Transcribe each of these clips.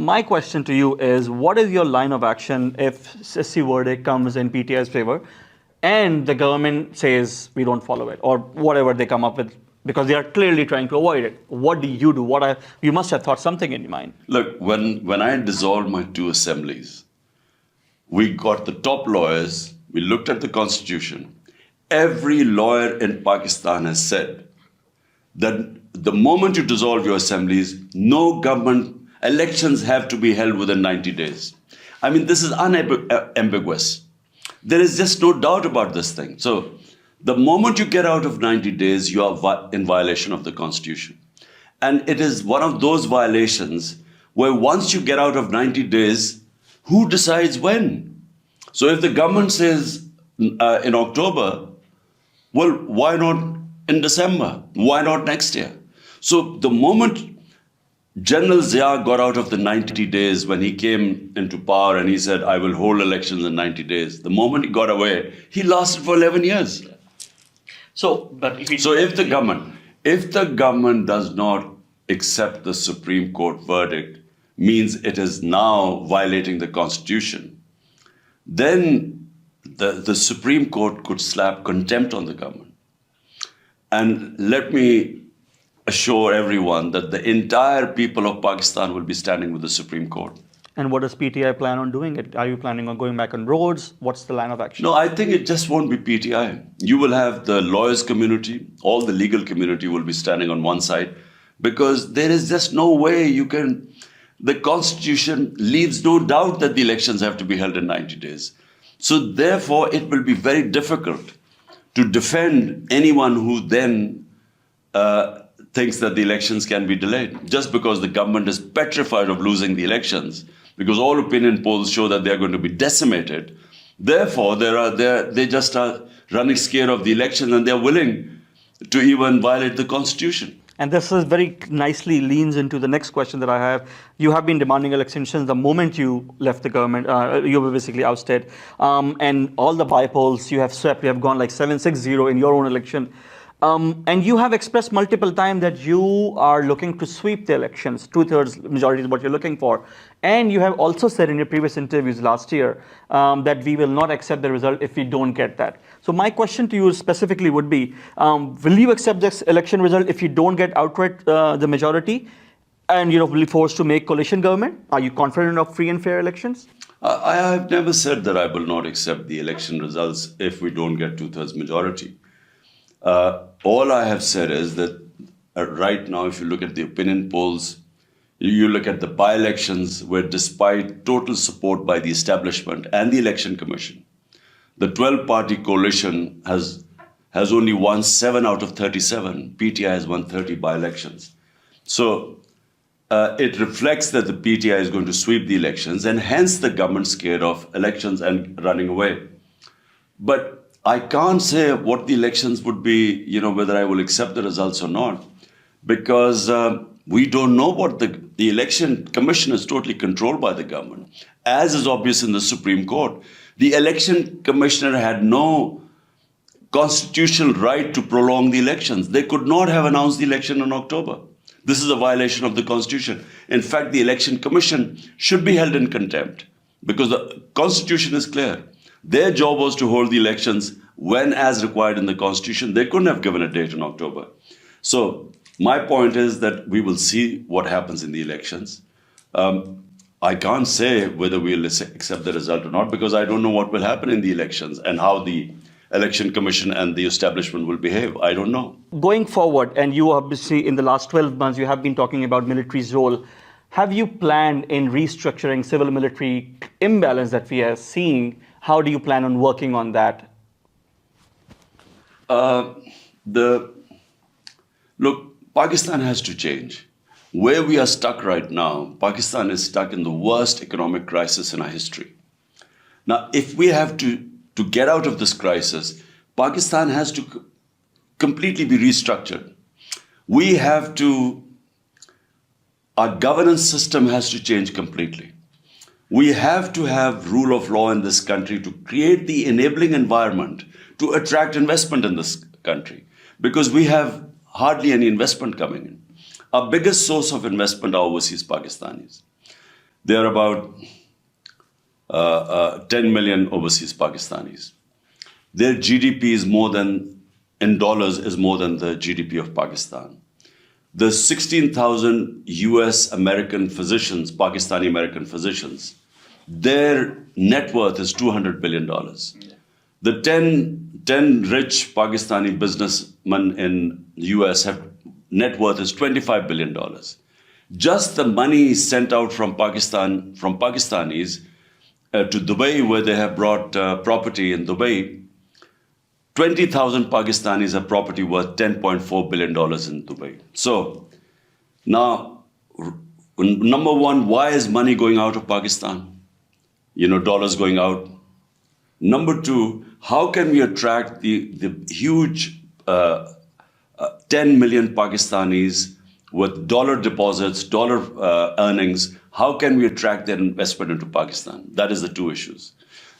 my question to you is, what is your line of action if SSC verdict comes in PTI's favor and the government says we don't follow it, or whatever they come up with, because they are clearly trying to avoid it? What do you do? You must have thought something in your mind. Look, when I dissolved my two assemblies, we got the top lawyers, we looked at the constitution. Every lawyer in Pakistan has said that the moment you dissolve your assemblies, no government elections have to be held within 90 days. I mean, this is unambiguous. There is just no doubt about this thing. So the moment you get out of 90 days, you are in violation of the constitution. And it is one of those violations where once you get out of 90 days, who decides when? So if the government says in October, well, why not in December? Why not next year? So the moment General Zia got out of the 90 days when he came into power and he said, I will hold elections in 90 days, the moment he got away, he lasted for 11 years. So if the government does not accept the Supreme Court verdict, means it is now violating the constitution, then the Supreme Court could slap contempt on the government. And let me assure everyone that the entire people of Pakistan will be standing with the Supreme Court. And what does PTI plan on doing? Are you planning on going back on roads? What's the line of action? No, I think it just won't be PTI. You will have the lawyers community, all the legal community will be standing on one side, because there is just no way you can. The constitution leaves no doubt that the elections have to be held in 90 days. So therefore, it will be very difficult to defend anyone who then thinks that the elections can be delayed, just because the government is petrified of losing the elections, because all opinion polls show that they are going to be decimated. Therefore, they just are running scared of the election, and they're willing to even violate the constitution. And this is very nicely leans into the next question that I have. You have been demanding elections since the moment you left the government. You were basically ousted. And all the by-polls you have swept, you have gone like 7-6-0 in your own election. And you have expressed multiple times that you are looking to sweep the elections. 2/3 majority is what you're looking for. And you have also said in your previous interviews last year that we will not accept the result if we don't get that. So my question to you specifically would be, will you accept this election result if you don't get outright the majority and will be forced to make coalition government? Are you confident of free and fair elections? I have never said that I will not accept the election results if we don't get 2/3 majority. All I have said is that right now, if you look at the opinion polls, you look at the by-elections, where despite total support by the establishment and the Election Commission, the 12-party coalition has only won 7 out of 37. PTI has won 30 by-elections. So it reflects that the PTI is going to sweep the elections, and hence the government scared of elections and running away. But I can't say what the elections would be, whether I will accept the results or not, because we don't know what the election commission is totally controlled by the government, as is obvious in the Supreme Court. The election commissioner had no constitutional right to prolong the elections. They could not have announced the election in October. This is a violation of the constitution. In fact, the election commission should be held in contempt, because the constitution is clear. Their job was to hold the elections when as required in the constitution. They couldn't have given a date in October. So my point is that we will see what happens in the elections. I can't say whether we'll accept the result or not, because I don't know what will happen in the elections and how the election commission and the establishment will behave. I don't know. Going forward, and you obviously in the last 12 months, you have been talking about military's role. Have you planned in restructuring civil-military imbalance that we are seeing? How do you plan on working on that? Look, Pakistan has to change. Where we are stuck right now, Pakistan is stuck in the worst economic crisis in our history. Now, if we have to get out of this crisis, Pakistan has to completely be restructured. Our governance system has to change completely. We have to have rule of law in this country to create the enabling environment to attract investment in this country, because we have hardly any investment coming in. Our biggest source of investment are overseas Pakistanis. there are about 10 million overseas Pakistanis. Their GDP is more than, in dollars, is more than the GDP of Pakistan. The 16,000 US American physicians, Pakistani American physicians, their net worth is $200 billion. The 10 rich Pakistani businessmen in the US have net worth is $25 billion. Just the money sent out from Pakistan, from Pakistanis to Dubai, where they have brought property in Dubai, 20,000 Pakistanis have property worth $10.4 billion in Dubai. So now, number one, why is money going out of Pakistan? Dollars going out. Number two, how can we attract the huge 10 million Pakistanis with dollar deposits, dollar earnings? How can we attract their investment into Pakistan? That is the two issues.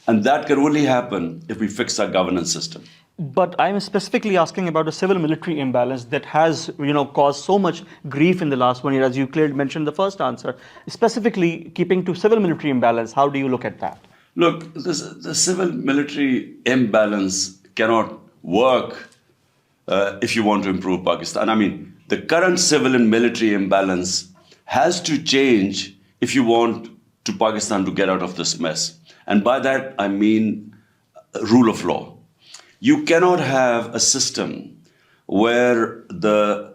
And that can only happen if we fix our governance system. But I'm specifically asking about the civil-military imbalance that has, caused so much grief in the last 1 year, as you clearly mentioned in the first answer. Specifically, keeping to civil-military imbalance, how do you look at that? Look, the civil-military imbalance cannot work if you want to improve Pakistan. I mean, the current civil and military imbalance has to change if you want to Pakistan to get out of this mess. And by that, I mean rule of law. You cannot have a system where the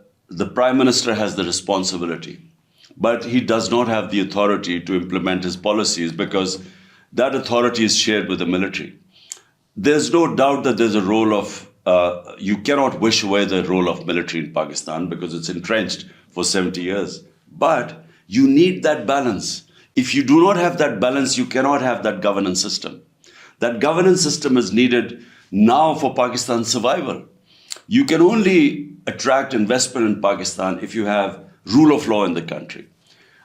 Prime Minister has the responsibility, but he does not have the authority to implement his policies because that authority is shared with the military. There's no doubt that there's a role of, you cannot wish away the role of military in Pakistan because it's entrenched for 70 years. But you need that balance. If you do not have that balance, you cannot have that governance system. That governance system is needed now for Pakistan's survival. You can only attract investment in Pakistan if you have rule of law in the country.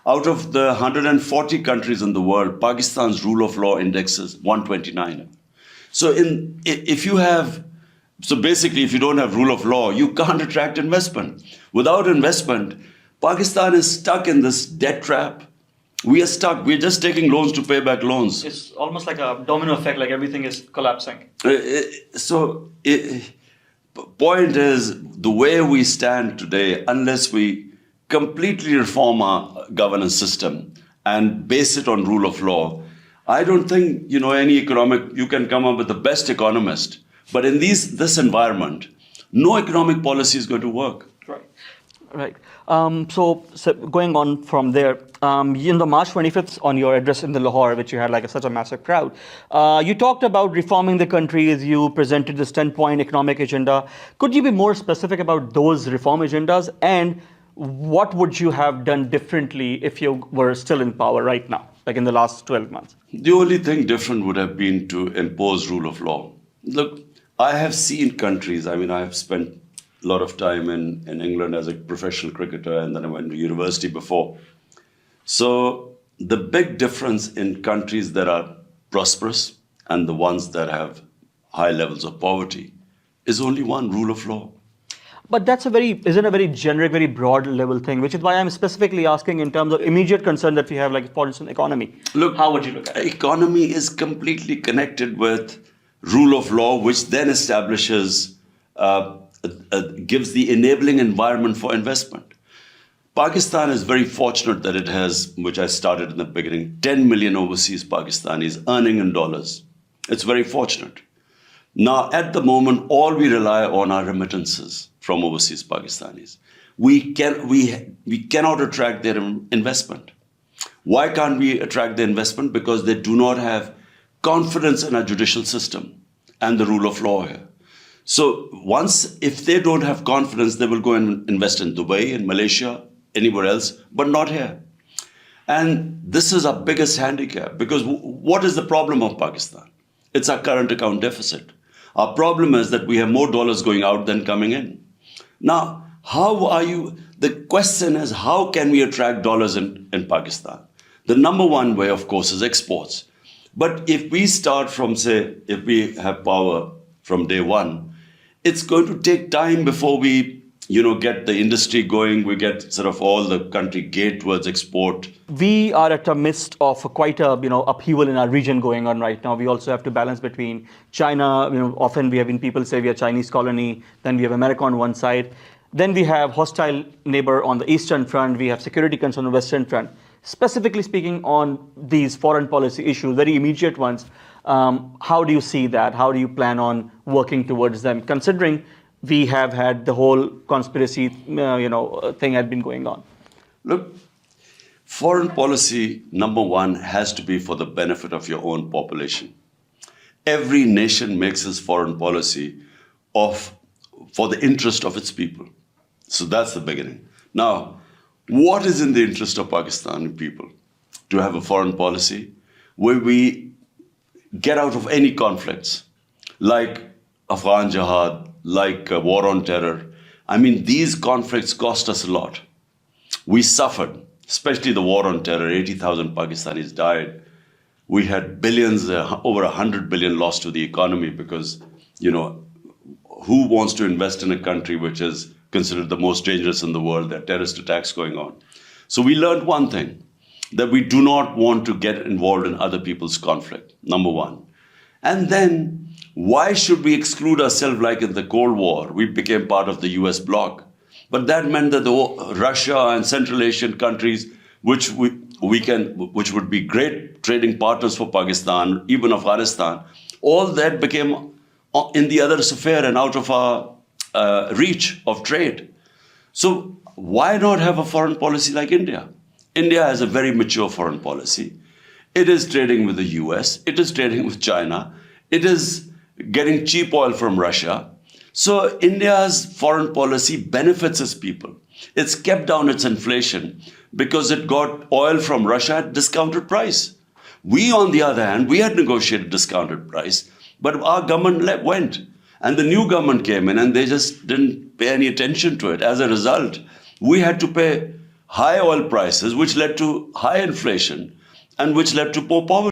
Out of the 140 countries in the world, Pakistan's rule of law index is 129. So if you don't have rule of law, you can't attract investment. Without investment, Pakistan is stuck in this debt trap. We are stuck. We're just taking loans to pay back loans. It's almost like a domino effect, like everything is collapsing. Point is, the way we stand today, unless we completely reform our governance system and base it on rule of law, I don't think, you can come up with the best economist. But in this environment, no economic policy is going to work. Right. So going on from there, in the March 25th, on your address in the Lahore, which you had such a massive crowd, you talked about reforming the country as you presented this 10-point economic agenda. Could you be more specific about those reform agendas, and what would you have done differently if you were still in power right now, like in the last 12 months? The only thing different would have been to impose rule of law. Look, I have seen countries, I have spent a lot of time in England as a professional cricketer, and then I went to university before. So the big difference in countries that are prosperous and the ones that have high levels of poverty is only one: rule of law. But that's isn't a very generic, very broad level thing, which is why I'm specifically asking in terms of immediate concern that we have, like, for instance, economy. Look, how would you look at it? Economy is completely connected with rule of law, which then establishes, gives the enabling environment for investment. Pakistan is very fortunate that it has, which I started in the beginning, 10 million overseas Pakistanis earning in dollars. It's very fortunate. Now, at the moment, all we rely on are remittances from overseas Pakistanis. We cannot attract their investment. Why can't we attract their investment? Because they do not have confidence in our judicial system and the rule of law here. So if they don't have confidence, they will go and invest in Dubai, in Malaysia, anywhere else, but not here. And this is our biggest handicap, because what is the problem of Pakistan? It's our current account deficit. Our problem is that we have more dollars going out than coming in. Now, the question is, how can we attract dollars in Pakistan? The number one way, of course, is exports. But if we start from, if we have power from day one, it's going to take time before we get the industry going. We get sort of all the country geared towards export. We are at the midst of quite a upheaval in our region going on right now. We also have to balance between China. Often we have people say we are Chinese colony. Then we have America on one side. Then we have hostile neighbor on the eastern front. We have security concerns on the western front. Specifically speaking on these foreign policy issues, very immediate ones, how do you see that? How do you plan on working towards them, considering we have had the whole conspiracy, thing had been going on? Look, foreign policy, number one, has to be for the benefit of your own population. Every nation makes its foreign policy for the interest of its people. So that's the beginning. Now, what is in the interest of Pakistani people? To have a foreign policy where we get out of any conflicts, like Afghan jihad, like war on terror. I mean, these conflicts cost us a lot. We suffered, especially the war on terror. 80,000 Pakistanis died. We had billions, over 100 billion lost to the economy because, who wants to invest in a country which is considered the most dangerous in the world? There are terrorist attacks going on. So we learned one thing, that we do not want to get involved in other people's conflict, number one. And then, why should we exclude ourselves like in the Cold War? We became part of the US bloc. But that meant that Russia and Central Asian countries, which would be great trading partners for Pakistan, even Afghanistan, all that became in the other sphere and out of our reach of trade. So why not have a foreign policy like India? India has a very mature foreign policy. It is trading with the US. It is trading with China. It is getting cheap oil from Russia. So India's foreign policy benefits its people. It's kept down its inflation because it got oil from Russia at discounted price. We, on the other hand, we had negotiated discounted price, but our government went. And the new government came in and they just didn't pay any attention to it. As a result, we had to pay high oil prices, which led to high inflation and which led to more poverty.